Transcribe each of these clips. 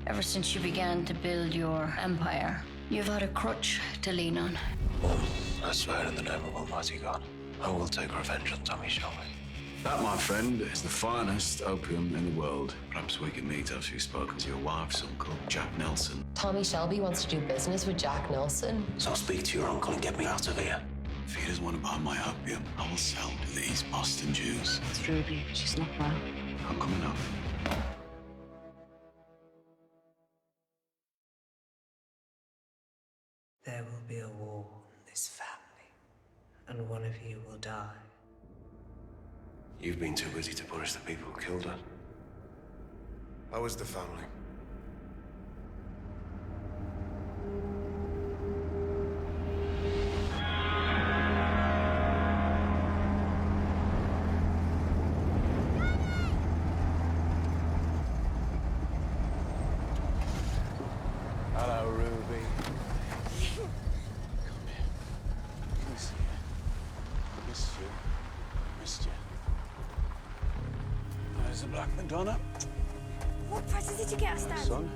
Ever since you began to build your empire, you've had a crutch to lean on. I swear in the name of Almighty God, I will take revenge on Tommy Shelby. That, my friend, is the finest opium in the world. Perhaps we can meet after you've spoken to your wife's uncle, Jack Nelson. Tommy Shelby wants to do business with Jack Nelson. So speak to your uncle and get me out of here. If he doesn't want to buy my opium, I will sell to the East Boston Jews. It's Ruby. She's not well. I'm coming up. There will be a war in this family, and one of you will die. You've been too busy to punish the people who killed her. How is the family? Hello, Ruby. Come here. Miss you. Missed you. Missed you. There's a black Madonna. What present did you get us, Dad? Son.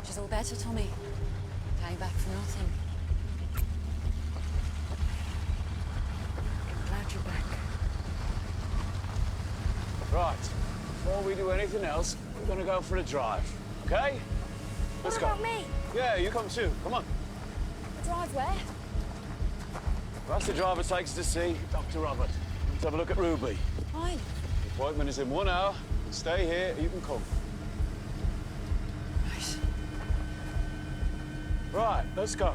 She's all better, Tommy. Came back for nothing. Glad you're back. Right. Before we do anything else, we're gonna go for a drive. Okay? Let's go. What about me? Yeah, you come too. Come on. Drive where? That's the driver takes to see Dr. Robert. Let's have a look at Ruby. Fine. The appointment is in 1 hour. You stay here, you can come. Right. Right, let's go.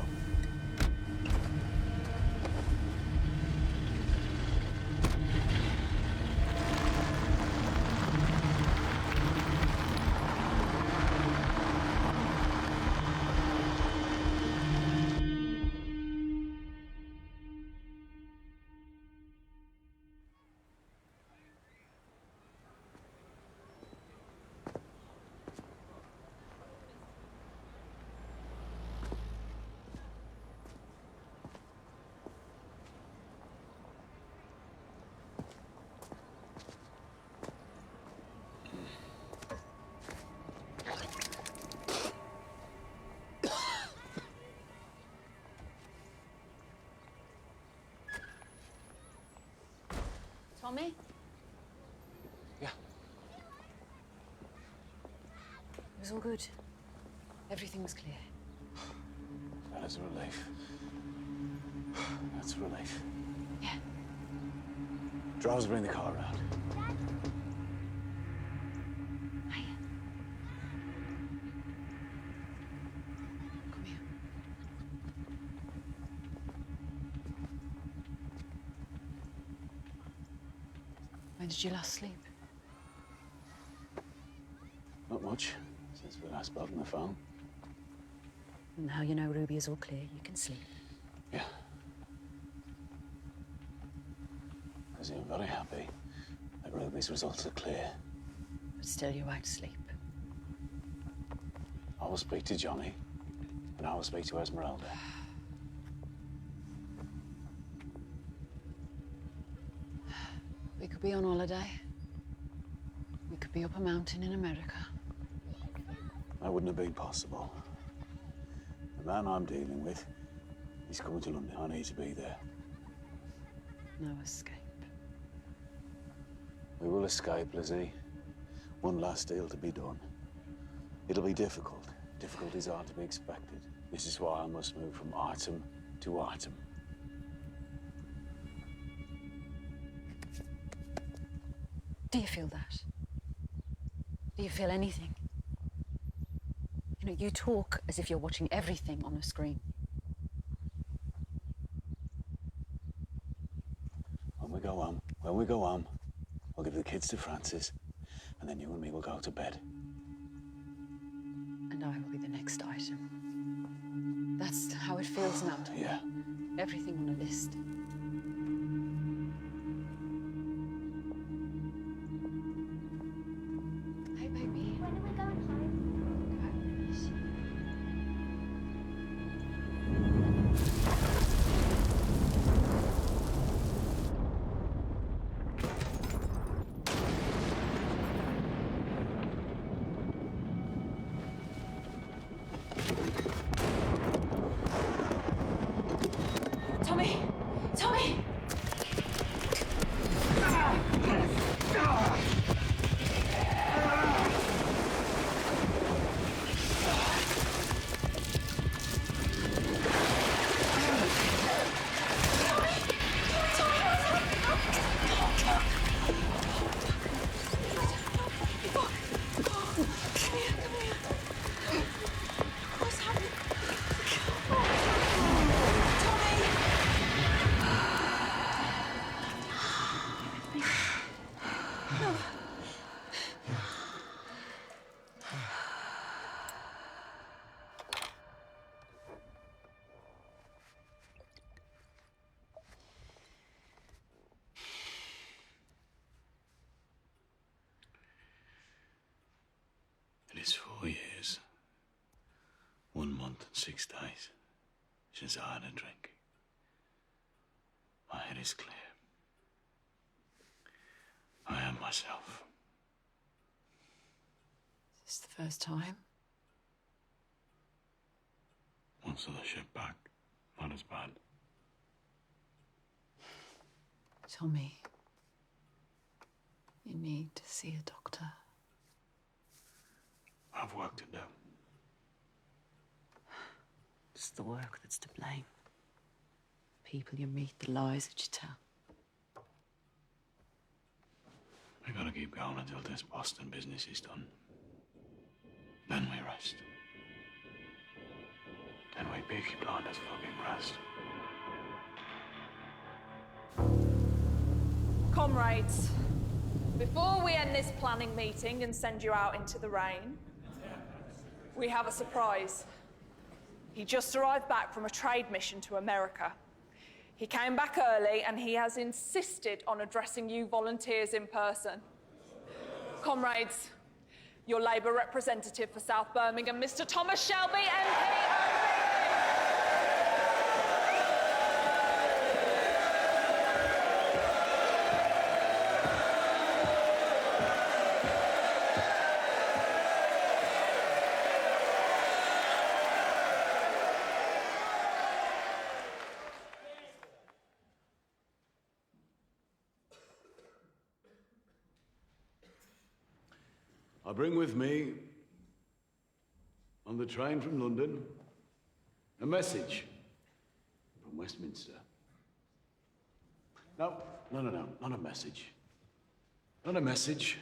Tommy? Yeah. It was all good. Everything was clear. That is a relief. That's a relief. Yeah. Drivers bring the car around. Hiya. Come here. When did you last sleep? Not much since we last spoke on the phone. Now you know Ruby is all clear. You can sleep. Yeah. Because you're very happy that Ruby's results are clear. But still, you won't sleep. I will speak to Johnny, and I will speak to Esmeralda. We could be on holiday. We could be up a mountain in America. That wouldn't have been possible. The man I'm dealing with, he's coming to London. I need to be there. No escape. We will escape, Lizzie. One last deal to be done. It'll be difficult. Difficulties are to be expected. This is why I must move from item to item. Do you feel that? Do you feel anything? You know, you talk as if you're watching everything on a screen. When we go home, I'll give the kids to Francis, and then you and me will go to bed. And I will be the next item. That's how it feels now, Tom. Yeah. Everything on a list. Hey, baby. When are we going home? is 4 years, 1 month and 6 days since I had a drink. My head is clear. I am myself. Is this the first time? Once on the ship back, not as bad. Tommy, you need to see a doctor. I've work to do. It's the work that's to blame. The people you meet, the lies that you tell. We gotta keep going until this Boston business is done. Then we rest. Then we Peaky Blinders fucking rest. Comrades, before we end this planning meeting and send you out into the rain, we have a surprise. He just arrived back from a trade mission to America. He came back early and he has insisted on addressing you volunteers in person. Comrades, your Labour representative for South Birmingham, Mr. Thomas Shelby, MP. I bring with me, on the train from London, a message from Westminster. No, not a message. Not a message.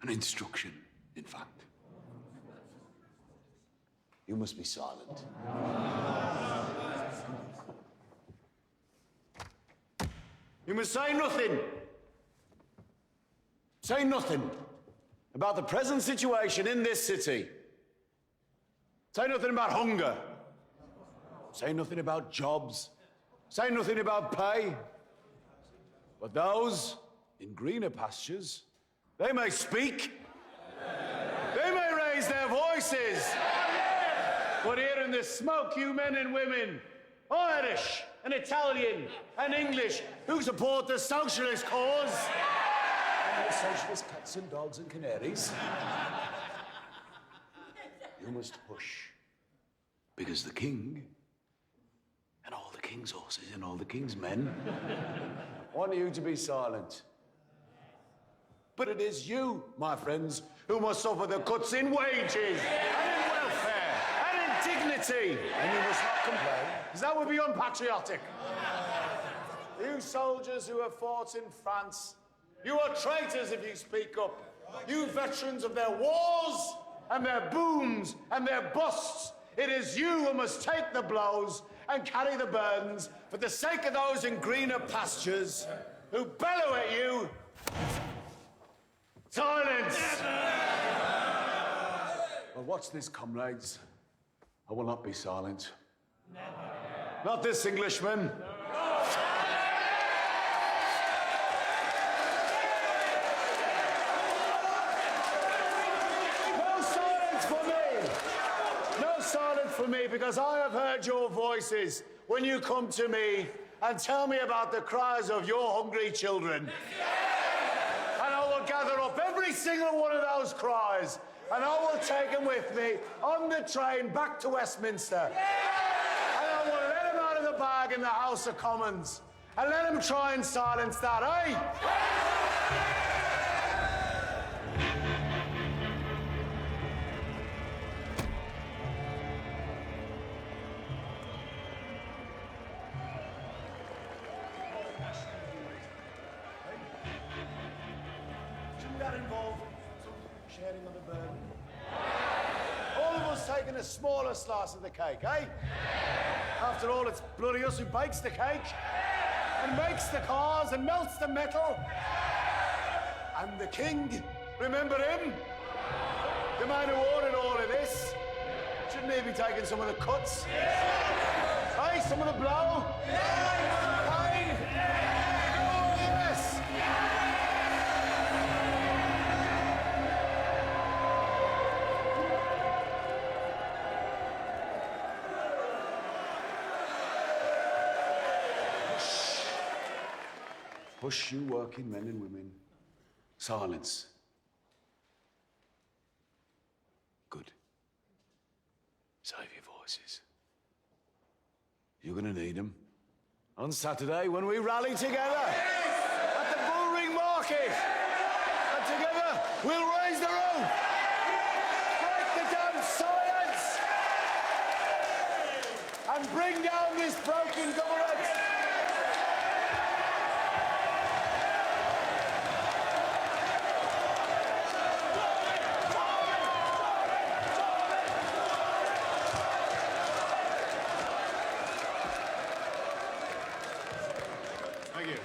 An instruction, in fact. You must be silent. You must say nothing. Say nothing about the present situation in this city. Say nothing about hunger. Say nothing about jobs. Say nothing about pay. But those in greener pastures, they may speak. They may raise their voices. But here in the smoke, you men and women, Irish and Italian and English, who support the socialist cause, and the socialist cats and dogs and canaries, you must push. Because the king, and all the king's horses and all the king's men, want you to be silent. But it is you, my friends, who must suffer the cuts in wages, and in welfare, and in dignity. And you must not complain, because that would be unpatriotic. You soldiers who have fought in France, you are traitors if you speak up. You veterans of their wars, and their booms, and their busts, it is you who must take the blows and carry the burdens for the sake of those in greener pastures who bellow at you. Silence! Well, watch this, comrades. I will not be silent. Not this Englishman. For me, because I have heard your voices when you come to me and tell me about the cries of your hungry children. And I will gather up every single one of those cries and I will take them with me on the train back to Westminster. And I will let them out of the bag in the House of Commons and let them try and silence that, eh? That involve some sharing of the burden. All of us taking a smaller slice of the cake, eh? After all, it's bloody us who bakes the cake and makes the cars and melts the metal. And the king, remember him? The man who ordered all of this. Shouldn't he be taking some of the cuts? Hey, some of the blow? Pain? Yes! Hush, you working men and women. Silence. Good. Save your voices. You're gonna need them. On Saturday, when we rally together at the Bullring Market. And together, we'll raise the roof. Break the damn silence. And bring down this broken government. Thank you.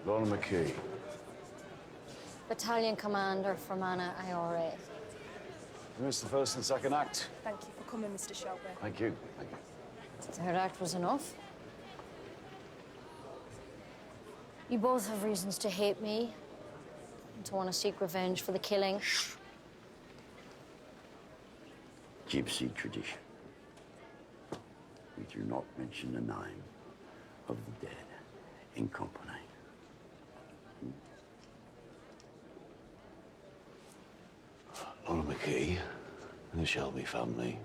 Lorna McKee. Battalion Commander for Mana IRA. You missed the first and second act. Thank you for coming, Mr. Shelby. Thank you. Thank you. The third act was enough. You both have reasons to hate me and to want to seek revenge for the killing. Gypsy tradition. We do not mention the name of the dead in company. Lorna McKee and the Shelby family.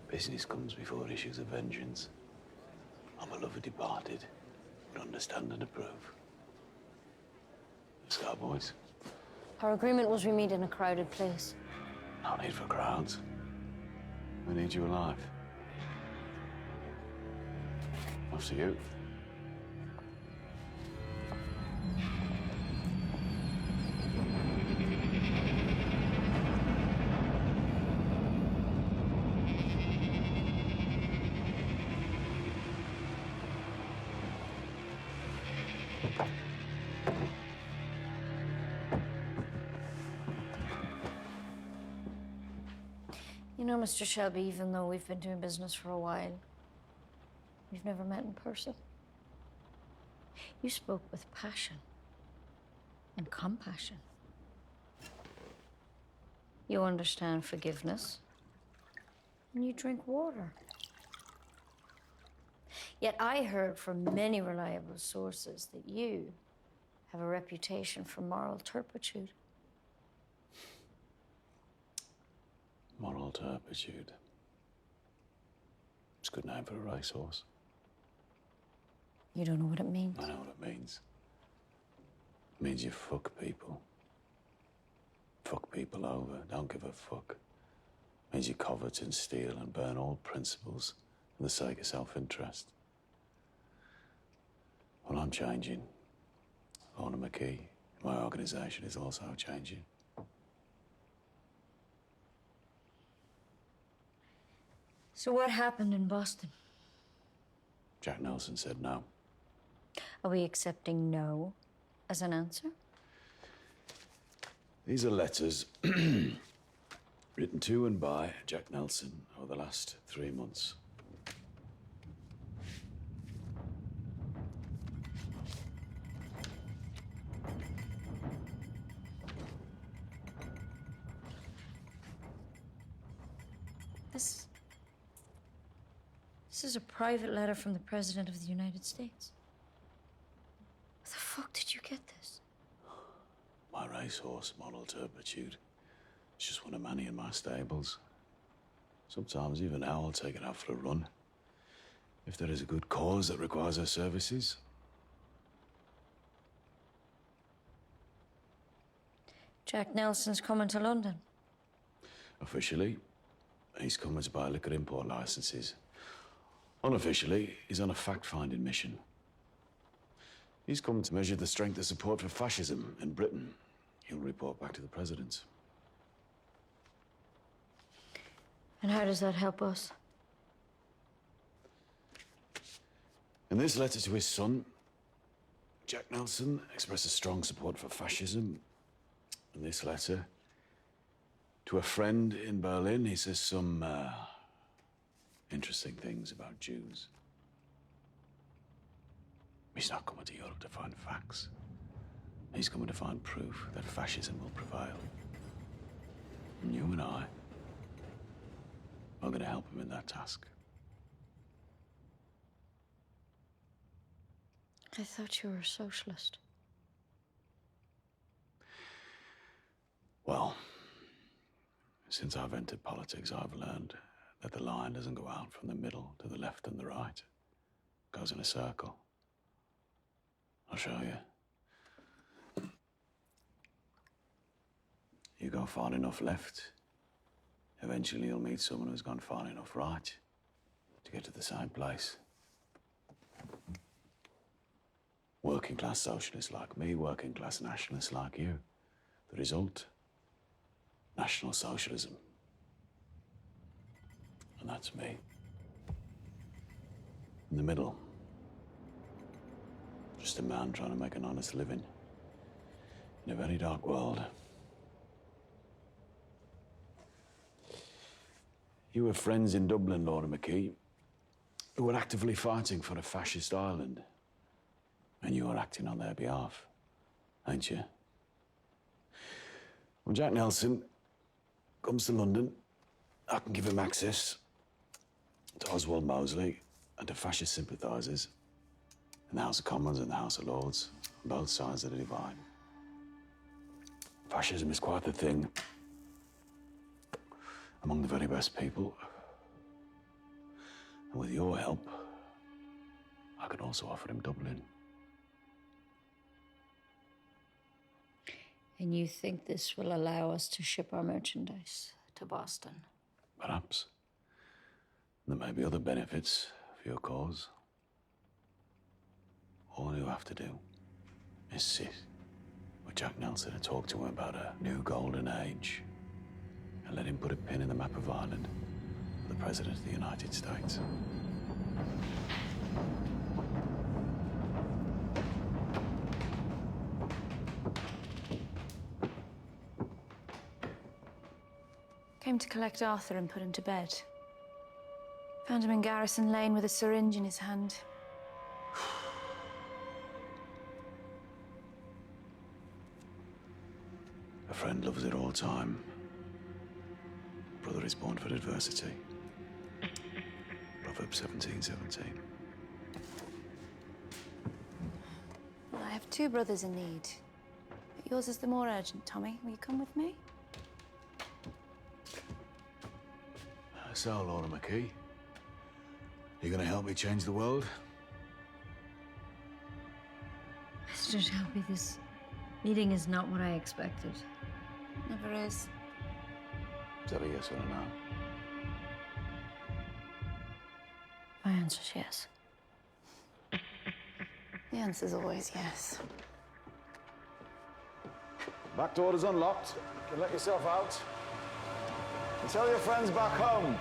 Business comes before issues of vengeance. I'm a lover departed, but understand and approve. Scar boys. Our agreement was we meet in a crowded place. No need for crowds. We need you alive. After you. You know, Mr. Shelby, even though we've been doing business for a while, we've never met in person. You spoke with passion and compassion. You understand forgiveness, and you drink water. Yet I heard from many reliable sources that you have a reputation for moral turpitude. Moral turpitude. It's a good name for a racehorse. You don't know what it means. I know what it means. It means you fuck people. Fuck people over, don't give a fuck. It means you covet and steal and burn all principles for the sake of self-interest. Well, I'm changing. Lorna McKee, my organisation, is also changing. So what happened in Boston? Jack Nelson said no. Are we accepting no as an answer? These are letters written to and by Jack Nelson over the last 3 months. This is a private letter from the President of the United States. Where the fuck did you get this? My racehorse, moral turpitude. It's just one of many in my stables. Sometimes even now I'll take it out for a run. If there is a good cause that requires her services. Jack Nelson's coming to London. Officially, he's coming to buy liquor import licenses. Unofficially, he's on a fact-finding mission. He's come to measure the strength of support for fascism in Britain. He'll report back to the president. And how does that help us? In this letter to his son, Jack Nelson expresses strong support for fascism. In this letter, to a friend in Berlin, he says some interesting things about Jews. He's not coming to Europe to find facts. He's coming to find proof that fascism will prevail. And you and I are going to help him in that task. I thought you were a socialist. Well, since I've entered politics, I've learned that the line doesn't go out from the middle to the left and the right. It goes in a circle. I'll show you. You go far enough left, eventually you'll meet someone who's gone far enough right to get to the same place. Working class socialists like me, working class nationalists like you. The result? National socialism. And that's me. In the middle. Just a man trying to make an honest living in a very dark world. You were friends in Dublin, Laura McKee, who were actively fighting for a fascist Ireland. And you were acting on their behalf, ain't you? When Jack Nelson comes to London, I can give him access to Oswald Mosley and to fascist sympathisers in the House of Commons and the House of Lords, on both sides of the divide. Fascism is quite the thing among the very best people. And with your help, I can also offer him Dublin. And you think this will allow us to ship our merchandise to Boston? Perhaps. There may be other benefits for your cause. All you have to do is sit with Jack Nelson and talk to him about a new golden age and let him put a pin in the map of Ireland for the President of the United States. Came to collect Arthur and put him to bed. Found him in Garrison Lane with a syringe in his hand. A friend loves it all time. Brother is born for adversity. Proverbs 17:17. Well, I have two brothers in need. But yours is the more urgent, Tommy. Will you come with me? So, Laura McKee, you gonna help me change the world? Mr. Shelby, this meeting is not what I expected. Never is. Is that a yes or a no? My answer's yes. The answer's always yes. Back door is unlocked. You can let yourself out. And tell your friends back home,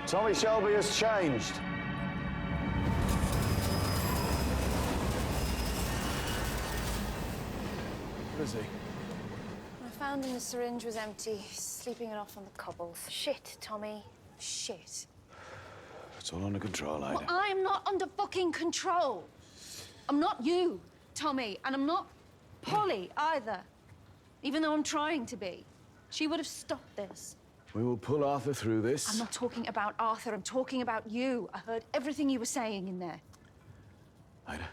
Tommy Shelby has changed. Where is he? I found him, the syringe was empty, sleeping it off on the cobbles. Shit, Tommy. Shit. It's all under control, Ida. Well, I'm not under fucking control. I'm not you, Tommy, and I'm not Polly either. Even though I'm trying to be. She would have stopped this. We will pull Arthur through this. I'm not talking about Arthur, I'm talking about you. I heard everything you were saying in there. Ida,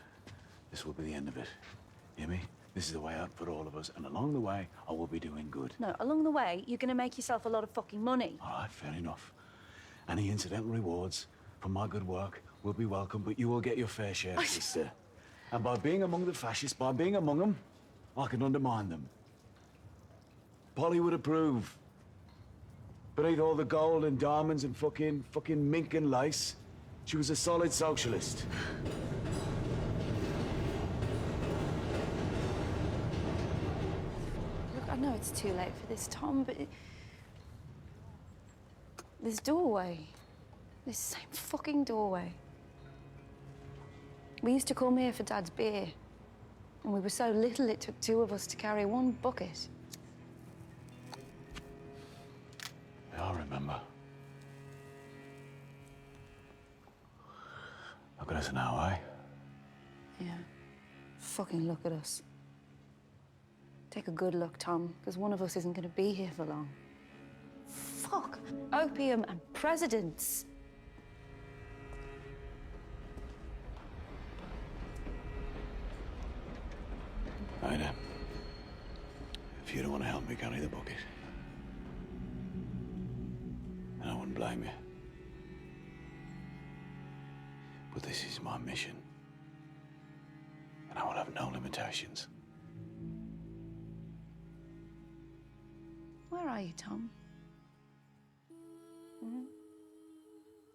this will be the end of it. Hear me? This is the way out for all of us, and along the way, I will be doing good. No, along the way, you're gonna make yourself a lot of fucking money. All right, fair enough. Any incidental rewards from my good work will be welcome, but you will get your fair share, sister. And by being among the fascists, by being among them, I can undermine them. Polly would approve. Beneath all the gold and diamonds and fucking mink and lace, she was a solid socialist. Look, I know it's too late for this, Tom, but this doorway, this same fucking doorway. We used to come here for Dad's beer, and we were so little it took two of us to carry one bucket. Yeah, I remember. Look at us now, eh? Yeah. Fucking look at us. Take a good look, Tom, because one of us isn't going to be here for long. Fuck. Opium and presidents. Ida, if you don't want to help me carry the bucket, then I wouldn't blame you. But this is my mission, and I will have no limitations. Where are you, Tom?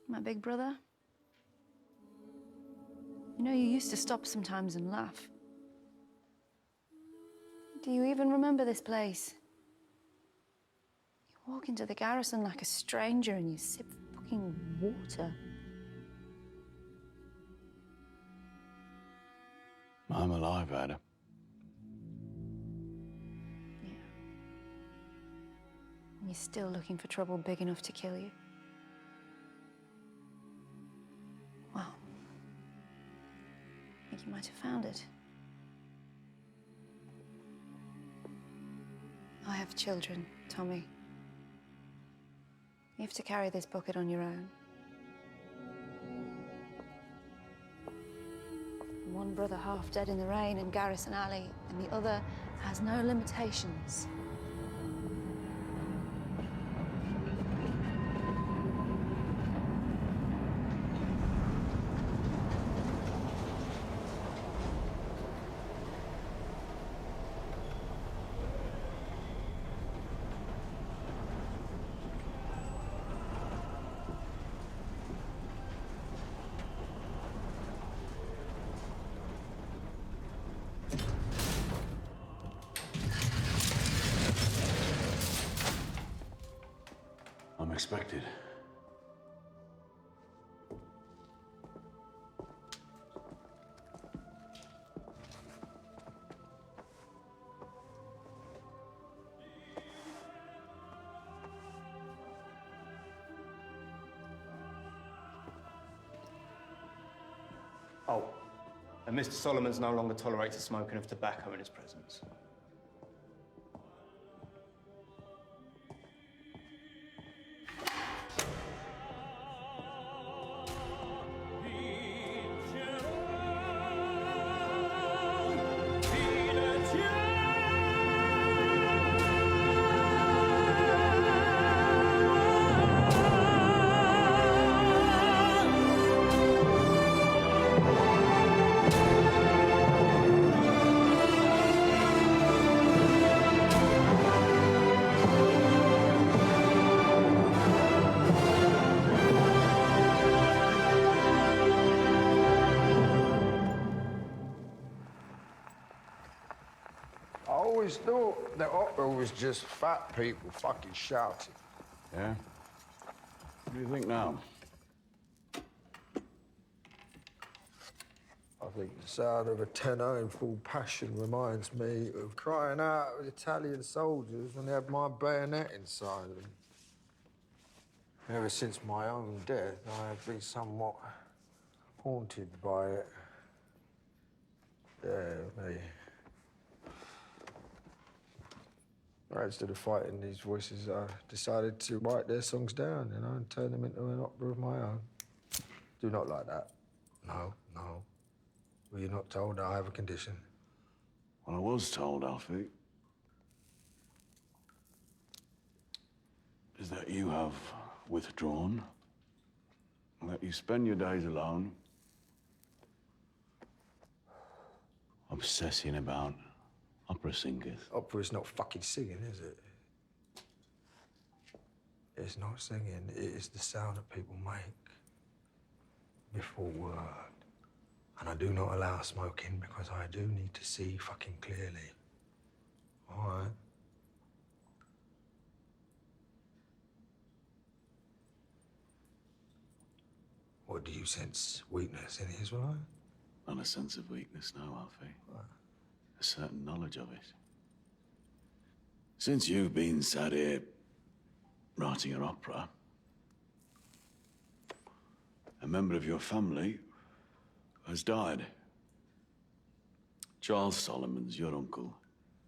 My big brother? You know, you used to stop sometimes and laugh. Do you even remember this place? You walk into the garrison like a stranger and you sip fucking water. I'm alive, Ada. Yeah. And you're still looking for trouble big enough to kill you? Well, I think you might have found it. I have children, Tommy. You have to carry this bucket on your own. One brother half dead in the rain in Garrison Alley, and the other has no limitations. I'm expected. Oh, and Mr. Solomon's no longer tolerates the smoking of tobacco in his presence. I always thought that opera was just fat people fucking shouting. Yeah? What do you think now? I think the sound of a tenor in full passion reminds me of crying out with Italian soldiers when they had my bayonet inside them. Ever since my own death, I have been somewhat haunted by it. Yeah, me. Right, instead of fighting these voices, I decided to write their songs down, you know, and turn them into an opera of my own. Do not like that. No, no. Were you not told that I have a condition? Well, I was told, Alfie, is that you have withdrawn and that you spend your days alone obsessing about opera singers. Opera's not fucking singing, is it? It's not singing. It is the sound that people make before word. And I do not allow smoking because I do need to see fucking clearly. All right? What, do you sense weakness in it as well? Not a sense of weakness, no, Alfie. What? A certain knowledge of it. Since you've been sat here writing your opera, a member of your family has died. Charles Solomon's your uncle.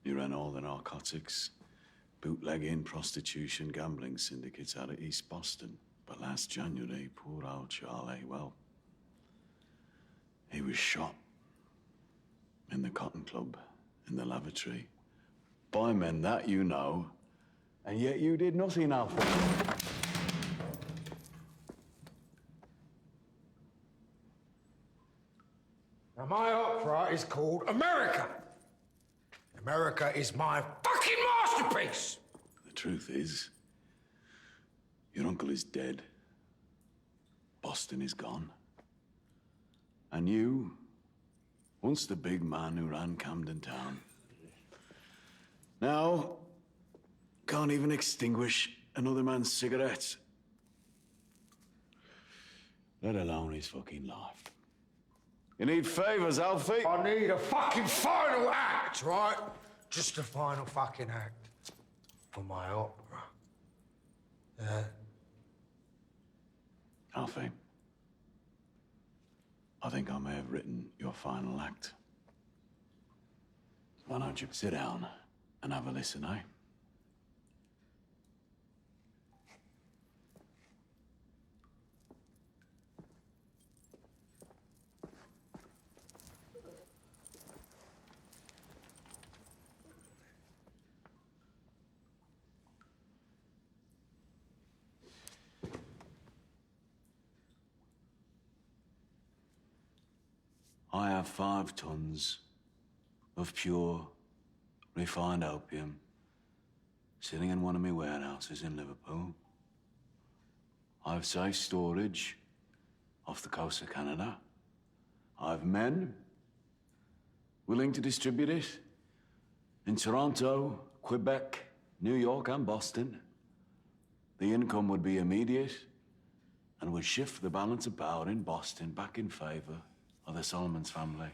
He ran all the narcotics, bootlegging, prostitution, gambling syndicates out of East Boston. But last January, poor old Charlie, well, he was shot in the Cotton Club in the lavatory by men that you know, and yet you did nothing, Alfie. Now, my opera is called America. America is my fucking masterpiece. The truth is, your uncle is dead. Boston is gone. And you, once the big man who ran Camden Town, now can't even extinguish another man's cigarettes. Let alone his fucking life. You need favors, Alfie. I need a fucking final act, right? Just a final fucking act for my opera. Yeah. Alfie, I think I may have written your final act. Why don't you sit down and have a listen, eh? I have 5 tons of pure, refined opium sitting in one of my warehouses in Liverpool. I have safe storage off the coast of Canada. I have men willing to distribute it in Toronto, Quebec, New York, and Boston. The income would be immediate and would shift the balance of power in Boston back in favor of the Solomons family.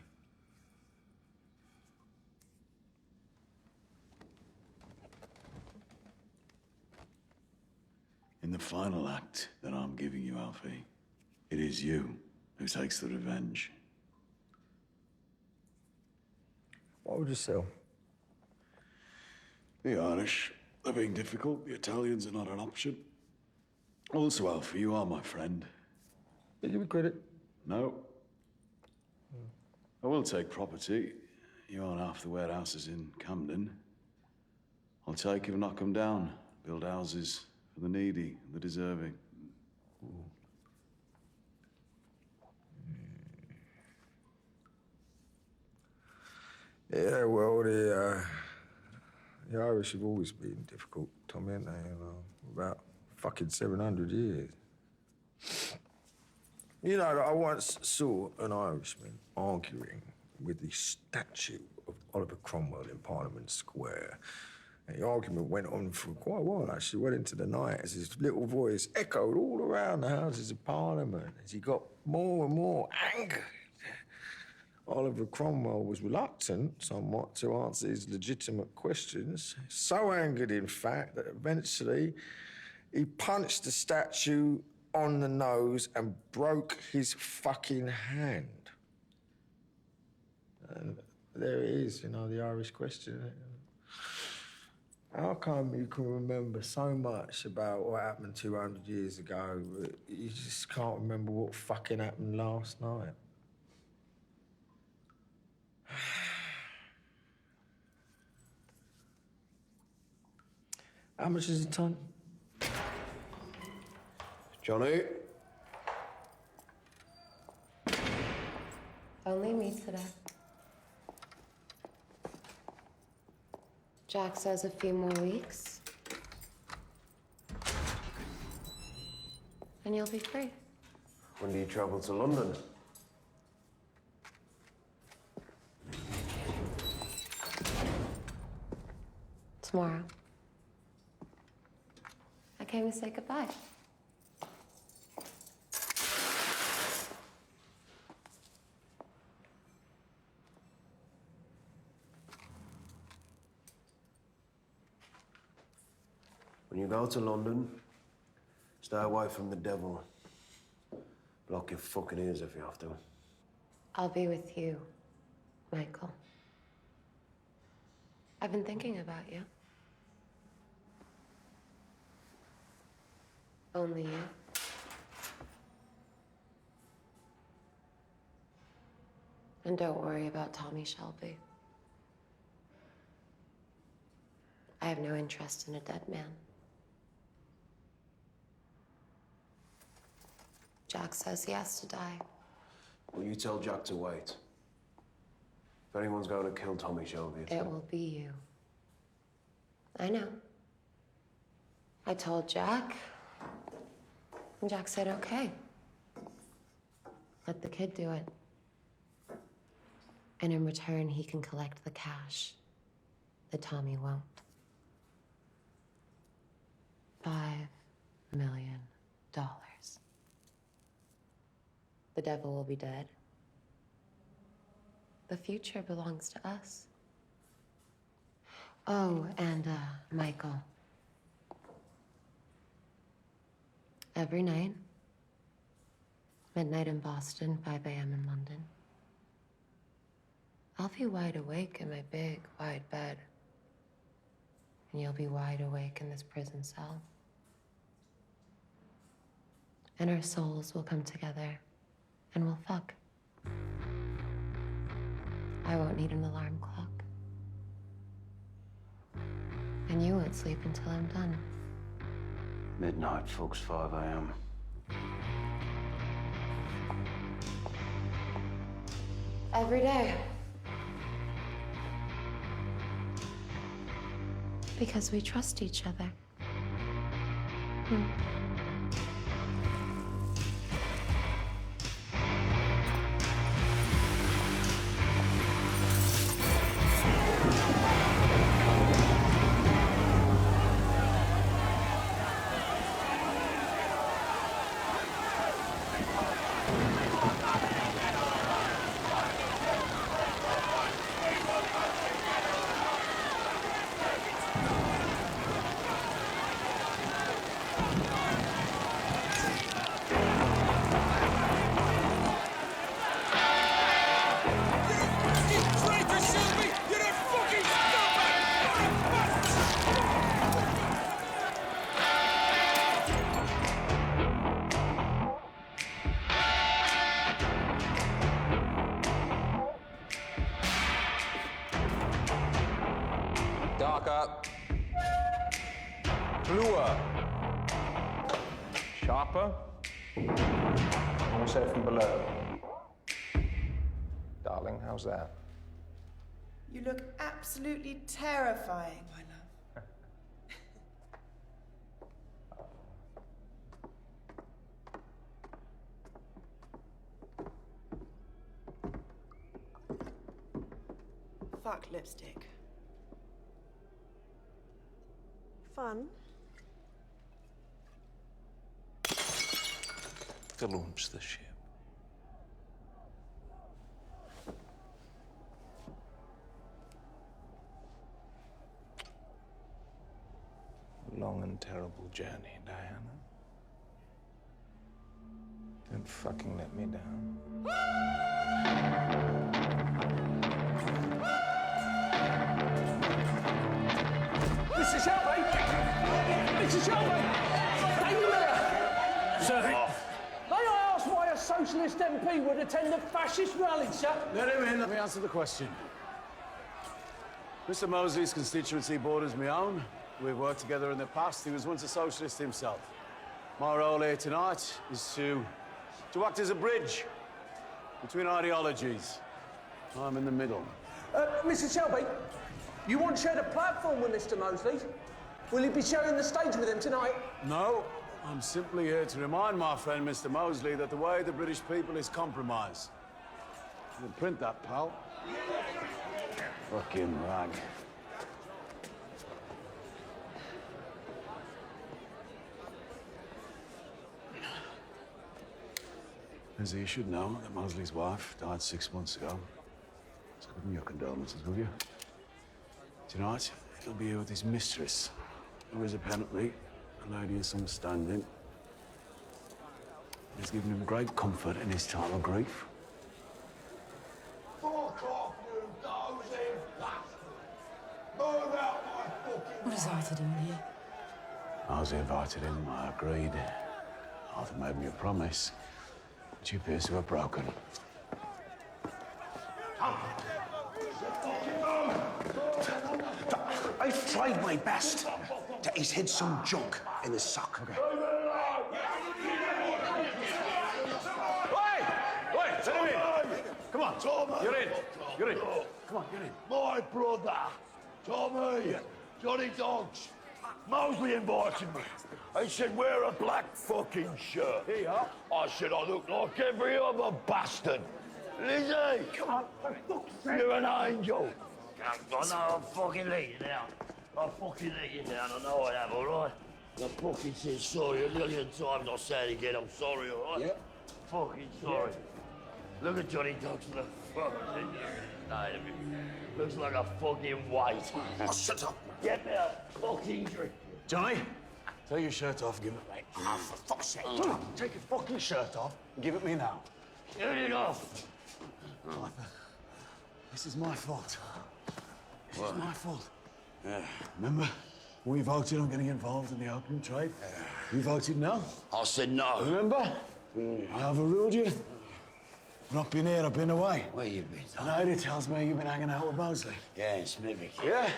In the final act that I'm giving you, Alfie, it is you who takes the revenge. What would you sell? The Irish are being difficult. The Italians are not an option. Also, Alfie, you are my friend. Did you give me credit? No. I will take property. You own half the warehouses in Camden. I'll take if knock them down. Build houses for the needy and the deserving. Yeah, well, the Irish have always been difficult, Tommy, haven't they? You know, about fucking 700 years. You know, I once saw an Irishman arguing with the statue of Oliver Cromwell in Parliament Square. And the argument went on for quite a while, actually, well into the night, as his little voice echoed all around the Houses of Parliament as he got more and more angered. Oliver Cromwell was reluctant, somewhat, to answer his legitimate questions. So angered, in fact, that eventually he punched the statue on the nose and broke his fucking hand. And there it is, you know, the Irish question. How come you can remember so much about what happened 200 years ago, but you just can't remember what fucking happened last night? How much is a ton? Johnny? Only me today. Jack says a few more weeks. And you'll be free. When do you travel to London? Tomorrow. I came to say goodbye. When you go to London, stay away from the devil. Block your fucking ears if you have to. I'll be with you, Michael. I've been thinking about you. Only you. And don't worry about Tommy Shelby. I have no interest in a dead man. Jack says he has to die. Well, you tell Jack to wait. If anyone's going to kill Tommy Shelby, it's It me. will be you. I know. I told Jack, and Jack said, okay. Let the kid do it. And in return, he can collect the cash that Tommy won't. $5 million. The devil will be dead. The future belongs to us. Oh, and Michael. Every night, midnight in Boston, 5 a.m. in London, I'll be wide awake in my big, wide bed. And you'll be wide awake in this prison cell. And our souls will come together and we'll fuck. I won't need an alarm clock. And you won't sleep until I'm done. Midnight, folks, 5 a.m. Every day. Because we trust each other. Darker. Bluer. Sharper. Also from below. Darling, how's that? You look absolutely terrifying, my love. Fuck lipstick. Fun. To launch the ship. Long and terrible journey, Diana. Don't fucking let me down. Mr. Shelby! Mr. Shelby! Are you there? Sir. May I ask why a socialist MP would attend a fascist rally, sir? Let him in. Let me answer the question. Mr. Mosley's constituency borders my own. We've worked together in the past. He was once a socialist himself. My role here tonight is to act as a bridge between ideologies. I'm in the middle. Mr. Shelby, you won't share the platform with Mr. Mosley? Will you be sharing the stage with him tonight? No, I'm simply here to remind my friend Mr. Mosley that the way of the British people is compromise. You can print that, pal. Fucking rag. As you should know, that Mosley's wife died 6 months ago. So give him your condolences, will you? Tonight, he'll be here with his mistress, who is apparently a lady of some standing. He's given him great comfort in his time of grief. Fuck off, you dozing bastard! Move out my fucking... What is Arthur doing here? Mosley invited him, I agreed. Arthur made me a promise, which he appears to have broken. I've tried my best to he's hid some junk in his sock. Okay. Wait, let him in. Come on, you're in. You're in. Come on, you're in. My brother, Tommy, Johnny Dogs, Mosley invited me. He said, wear a black fucking shirt. Here you are. I said, I look like every other bastard. Lizzie, Come on, for fuck's sake. you're an angel. I know I'll fucking let you down. I'll fucking let you down. I know I have, all right? I fucking said sorry a million times. I'll say it again. I'm sorry, all right? Yeah. Fucking sorry. Look at Johnny Dogs for the fucking side of him. Looks like a fucking white. Oh, shut up. Get me a fucking drink. Johnny, take your shirt off and give it me. Oh, for fuck's sake. Come on, take your fucking shirt off and give it me now. Get it off. Arthur, this is my fault. This is my fault. Remember, when we voted on getting involved in the opium trade? You voted no? I said no. Remember? I overruled you. I've not been here, I've been away. Where you been, And Ada tells me you've been hanging out with Mosley. Yeah, it's Mimic. Yeah?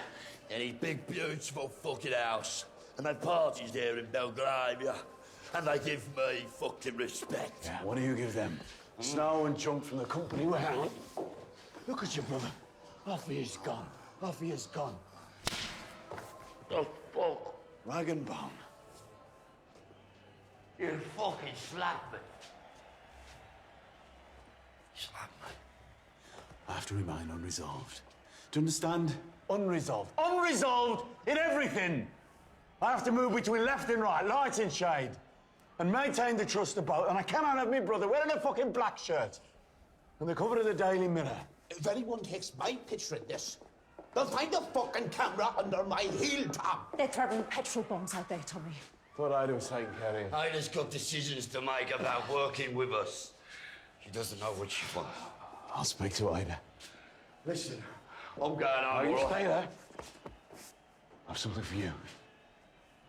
And his big, beautiful fucking house. And they parties there in Belgravia. And they give me fucking respect. Yeah, what do you give them? Snow and junk from the company warehouse. Look at your brother. Half of you's gone. Half of you's gone. The fuck? Rag and bone. You fucking slapped me. Slapped me. I have to remain unresolved. Do you understand? Unresolved. Unresolved in everything! I have to move between left and right, light and shade, and maintain the trust of both. And I cannot have my brother wearing a fucking black shirt on the cover of the Daily Mirror. If anyone takes my picture in this, they'll find a fucking camera under my heel top. They're throwing petrol bombs out there, Tommy. Thought Ida was taking care of you. Ida's got decisions to make about working with us. She doesn't know what she wants. I'll speak to Ida. Listen, I'm going home. You all stay right? there. I've something for you.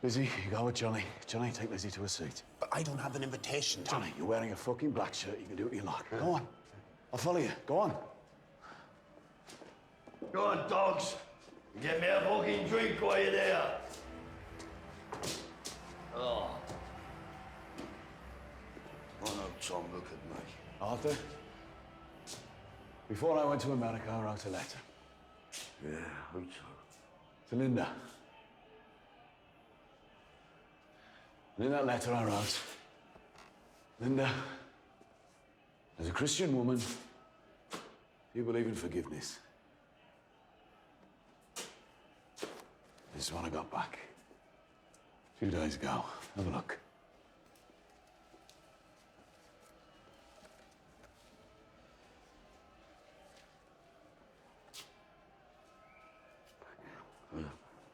Lizzie, you go with Johnny. Johnny, take Lizzie to a seat. But I don't have an invitation, Tom. Johnny, you're wearing a fucking black shirt. You can do what you like. Go on. I'll follow you. Go on. Go on, dogs. Get me a fucking drink while you're there. Oh. Oh no, Tom, look at me. Arthur, before I went to America, I wrote a letter. Yeah, who to? To Linda. And in that letter I wrote, Linda, as a Christian woman, you believe in forgiveness. This is what I got back 2 days ago. Have a look.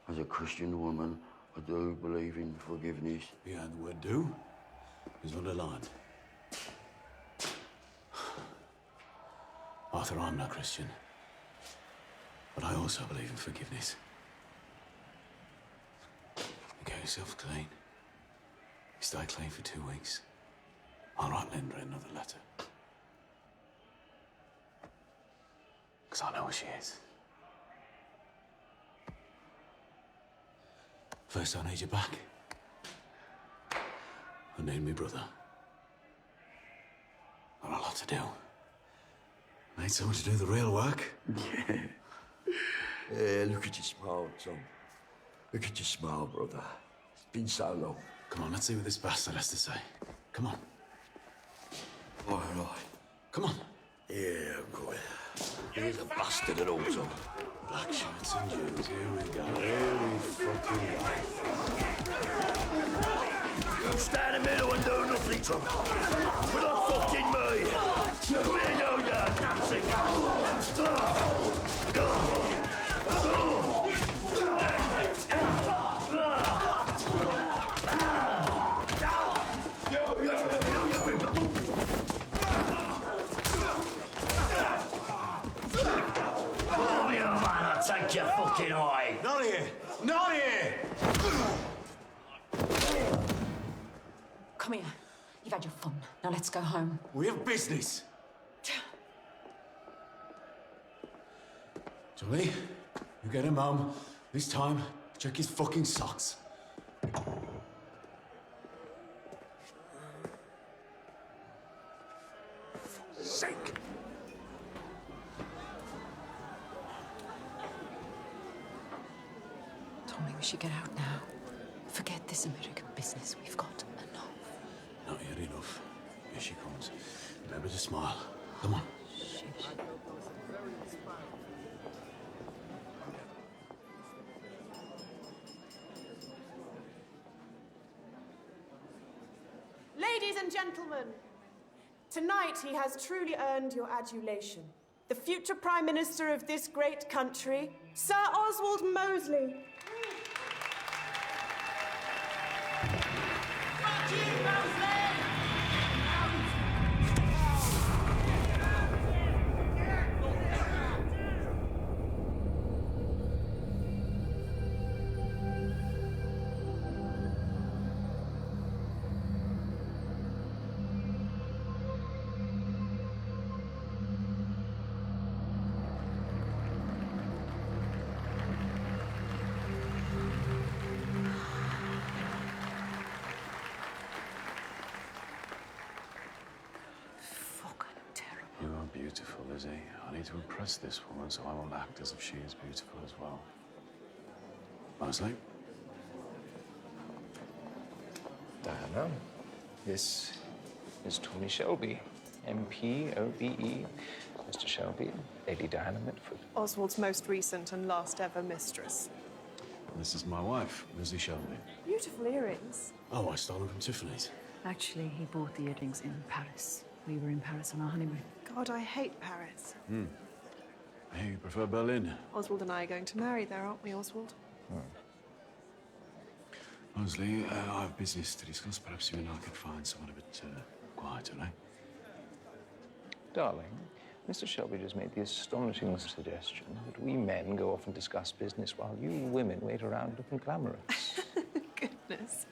As a Christian woman, I do believe in forgiveness. Yeah, and the word do is underlined. Arthur, I'm not Christian, but I also believe in forgiveness. You get yourself clean. You stay clean for 2 weeks. I'll write Linda another letter. Because I know where she is. First, I need you back. I need my brother. Got a lot to do. I need someone to do the real work. Yeah. Yeah, look at your smile, Tom. Look at your smile, brother. It's been so long. Come on, let's see what this bastard has to say. Come on. All right. Come on. Yeah, good. He's a bastard at all, Tom. Black shirts and Jews. Here we go. Here we fucking go. You stand in the middle and do nothing, Tom. With a fucking me. Where you go, dancing? Take your fucking eye. Not here. Not here. Come here. You've had your fun. Now let's go home. We have business. Johnny, you get him home. This time, check his fucking socks. Sake. Tommy, we should get out now. Forget this American business. We've got enough. Not yet enough. Here she comes. Remember to smile. Come on. Shit. Ladies and gentlemen, tonight he has truly earned your adulation. The future Prime Minister of this great country, Sir Oswald Mosley. You are beautiful, Lizzie. I need to impress this woman, so I will act as if she is beautiful as well. Honestly? Diana, this is Tommy Shelby, MP, OBE. Mr. Shelby, Lady Diana Mitford. Oswald's most recent and last ever mistress. This is my wife, Lizzie Shelby. Beautiful earrings. Oh, I stole them from Tiffany's. Actually, he bought the earrings in Paris. We were in Paris on our honeymoon. God, I hate Paris. Hey, you prefer Berlin? Oswald and I are going to marry there, aren't we, Oswald? Honestly, I have business to discuss. Perhaps you and I could find someone a bit quieter, eh? Darling, Mr. Shelby just made the astonishing suggestion that we men go off and discuss business while you women wait around looking glamorous. Goodness.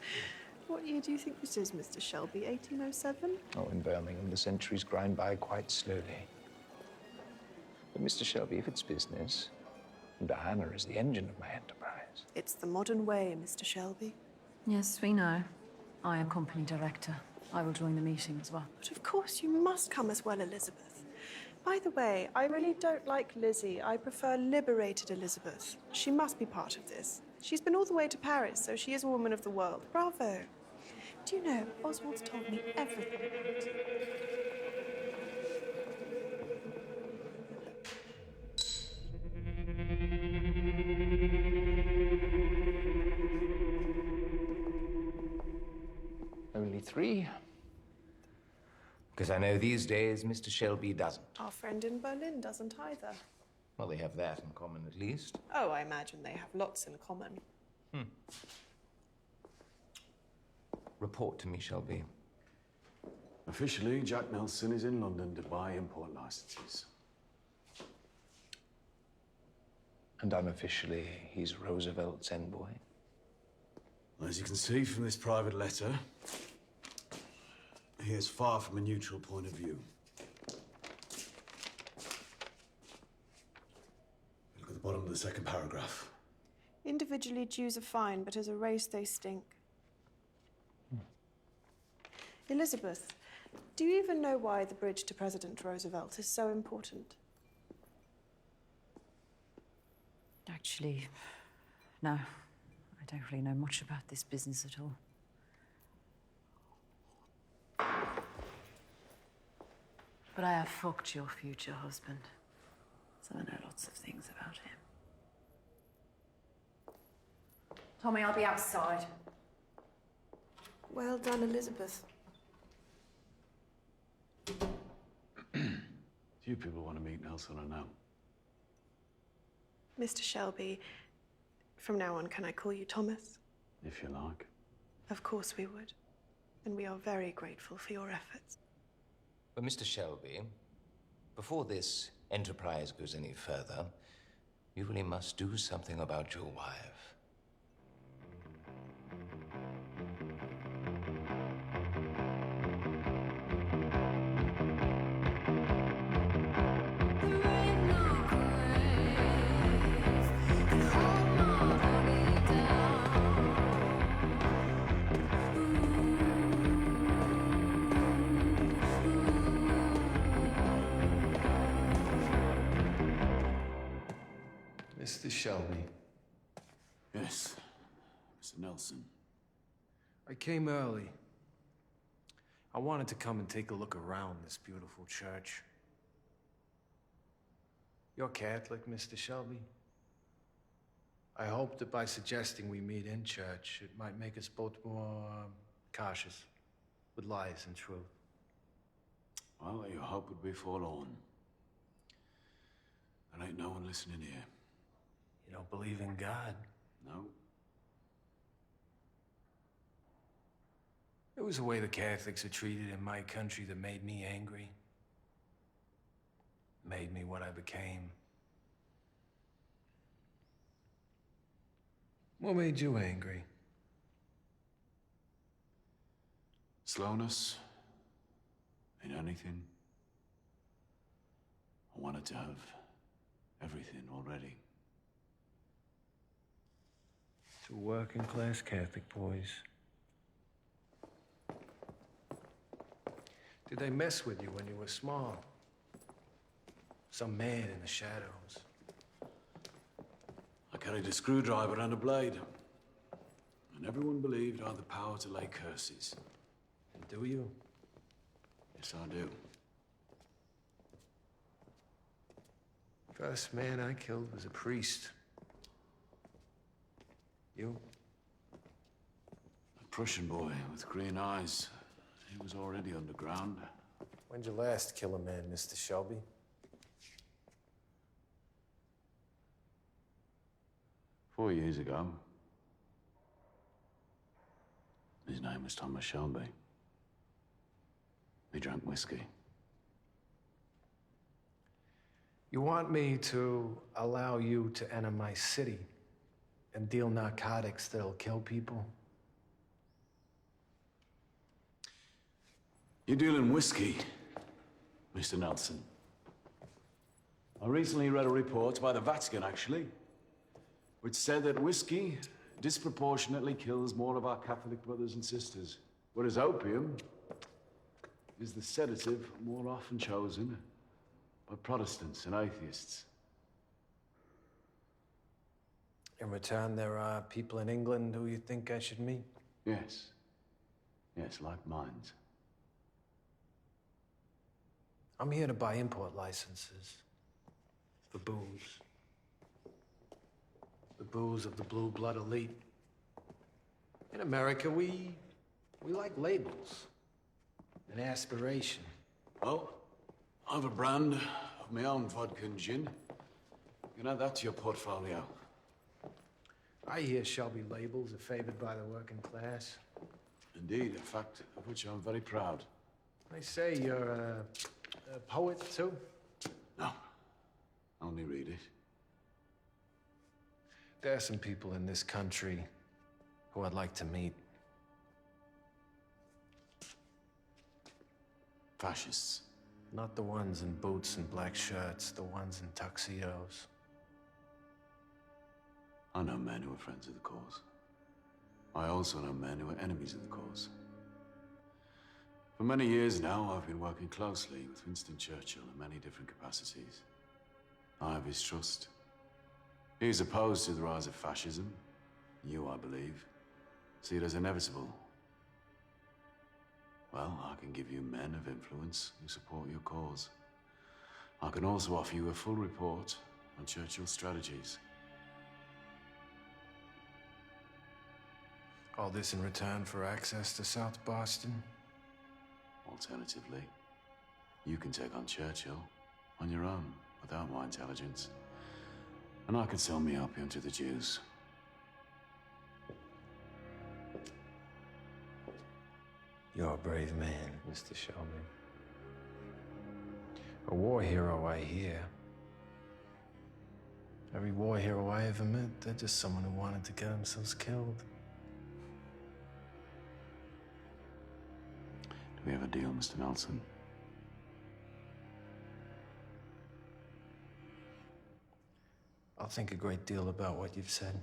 What year do you think this is, Mr. Shelby? 1807? Oh, in Birmingham, the centuries grind by quite slowly. But, Mr. Shelby, if it's business, Diana is the engine of my enterprise. It's the modern way, Mr. Shelby. Yes, we know. I am company director. I will join the meeting as well. But of course you must come as well, Elizabeth. By the way, I really don't like Lizzie. I prefer liberated Elizabeth. She must be part of this. She's been all the way to Paris, so she is a woman of the world. Bravo. Do you know, Oswald's told me everything about it. Only 3. Because I know these days Mr. Shelby doesn't. Our friend in Berlin doesn't either. Well, they have that in common at least. Oh, I imagine they have lots in common. Report to me, Shelby. Officially, Jack Nelson is in London to buy import licenses. And unofficially, he's Roosevelt's envoy. Well, as you can see from this private letter, he is far from a neutral point of view. Look at the bottom of the second paragraph. Individually, Jews are fine, but as a race, they stink. Elizabeth, do you even know why the bridge to President Roosevelt is so important? Actually, no. I don't really know much about this business at all. But I have fucked your future husband, so I know lots of things about him. Tommy, I'll be outside. Well done, Elizabeth. Do you people want to meet Nelson or no? Mr. Shelby, from now on, can I call you Thomas? If you like. Of course we would. And we are very grateful for your efforts. But, Mr. Shelby, before this enterprise goes any further, you really must do something about your wife. Shelby. Yes, Mr. Nelson. I came early. I wanted to come and take a look around this beautiful church. You're Catholic, Mr. Shelby? I hope that by suggesting we meet in church, it might make us both more cautious with lies and truth. Well, your hope would be forlorn. There ain't no one listening here. You don't believe in God? No. It was the way the Catholics are treated in my country that made me angry. Made me what I became. What made you angry? Slowness in anything. I wanted to have everything already. Two working class Catholic boys. Did they mess with you when you were small? Some man in the shadows. I carried a screwdriver and a blade. And everyone believed I had the power to lay curses. And do you? Yes, I do. First man I killed was a priest. You? A Prussian boy with green eyes. He was already underground. When'd you last kill a man, Mr. Shelby? Four years ago. His name was Thomas Shelby. He drank whiskey. You want me to allow you to enter my city and deal narcotics that'll kill people? You deal in whiskey, Mr. Nelson. I recently read a report by the Vatican, actually, which said that whiskey disproportionately kills more of our Catholic brothers and sisters, whereas opium is the sedative more often chosen by Protestants and atheists. In return, there are people in England who you think I should meet? Yes. Yes, like minds. I'm here to buy import licenses for booze. The booze of the blue blood elite. In America, we like labels and aspiration. Well, I have a brand of my own vodka and gin. You can add that to your portfolio. I hear Shelby labels are favored by the working class. Indeed, a fact of which I'm very proud. They say you're a poet, too? No. Only read it. There are some people in this country who I'd like to meet. Fascists. Not the ones in boots and black shirts, the ones in tuxedos. I know men who are friends of the cause. I also know men who are enemies of the cause. For many years now, I've been working closely with Winston Churchill in many different capacities. I have his trust. He is opposed to the rise of fascism. You, I believe, see it as inevitable. Well, I can give you men of influence who support your cause. I can also offer you a full report on Churchill's strategies. All this in return for access to South Boston? Alternatively, you can take on Churchill on your own, without my intelligence. And I can sell me opium to the Jews. You're a brave man, Mr. Shelby. A war hero, I hear. Every war hero I ever met, they're just someone who wanted to get themselves killed. Do we have a deal, Mr. Nelson? I'll think a great deal about what you've said.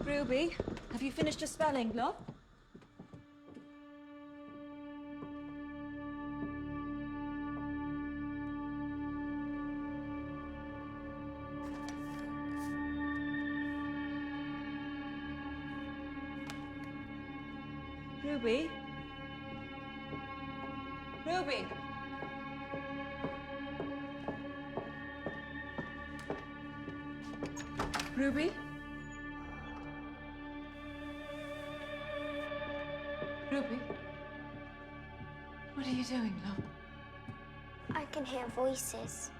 Ruby, have you finished your spelling, love? Ruby? Ruby? Ruby? Ruby? What are you doing, love? I can hear voices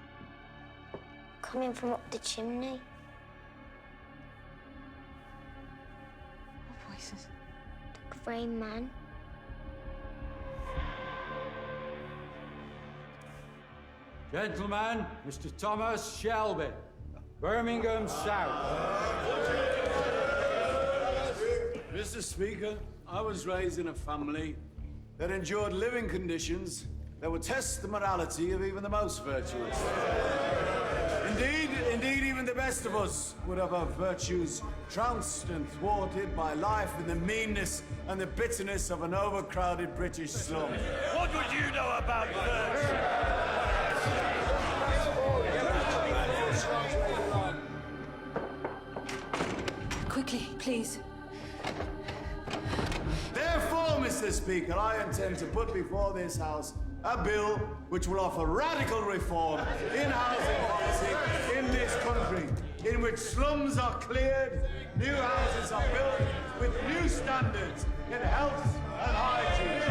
coming from up the chimney. What voices? The grey man. Gentlemen, Mr. Thomas Shelby, Birmingham South. Mr. Speaker, I was raised in a family that endured living conditions that would test the morality of even the most virtuous. Indeed, even the best of us would have our virtues trounced and thwarted by life in the meanness and the bitterness of an overcrowded British slum. What would you know about virtue? Quickly, please. Therefore, Mr. Speaker, I intend to put before this House a bill which will offer radical reform in housing policy in this country, in which slums are cleared, new houses are built with new standards in health and hygiene.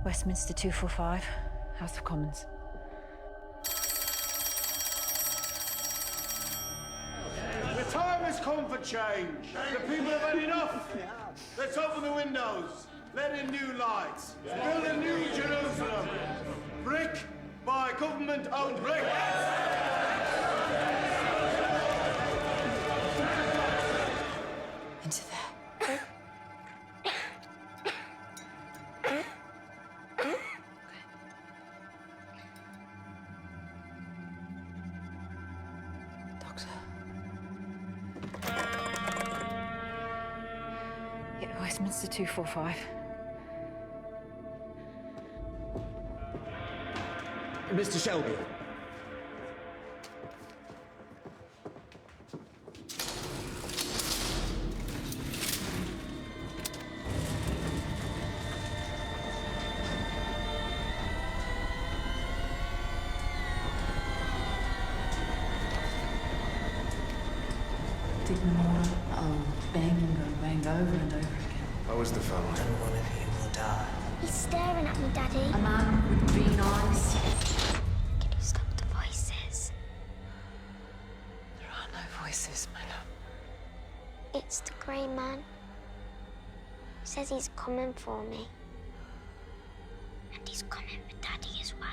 Westminster 245, House of Commons. The time has come for change. The people have had enough. Let's open the windows. Let in new lights. Build a new Jerusalem. Brick by government-owned brick. Into there. Westminster 245. Mr. Shelby. Dig more. I'll bang and bang over and over again. How was the fellow? And one of you will die. He's staring at me, Daddy. A man with green eyes. Can you stop the voices? There are no voices, my love. It's the grey man. He says he's coming for me. And he's coming for Daddy as well.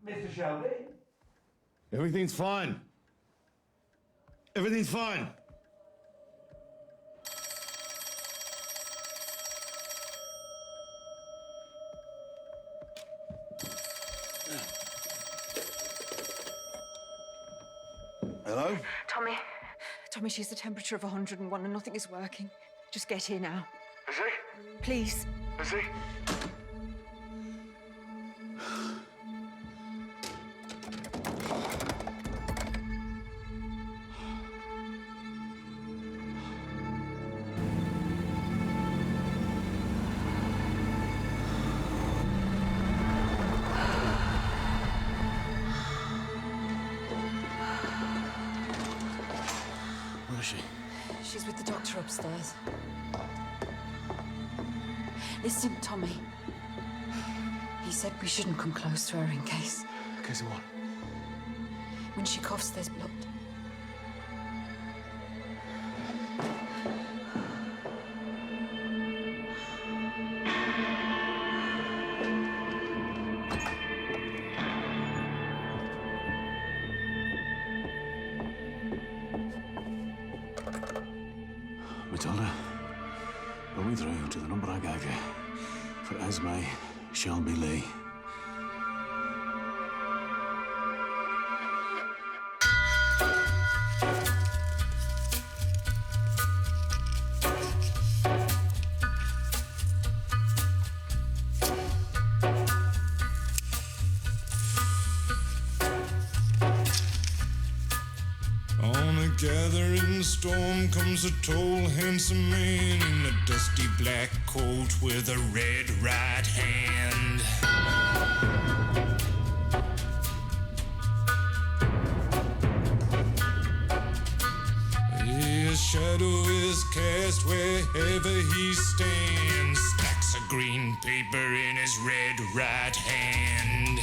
Mr. Shelby? Everything's fine. Everything's fine. Hello? Tommy. Tommy, she's the temperature of 101 and nothing is working. Just get here now. Is he? Please. Is he? Where is she? She's with the doctor upstairs. Listen, Tommy. He said we shouldn't come close to her in case. In case of what? When she coughs, there's blood. Matilda, put me through to the number I gave you for Esme Shelby Lee. On a gathering storm comes a tall, handsome man in a dusty black coat with a red right hand. His shadow is cast wherever he stands. Stacks of green paper in his red right hand.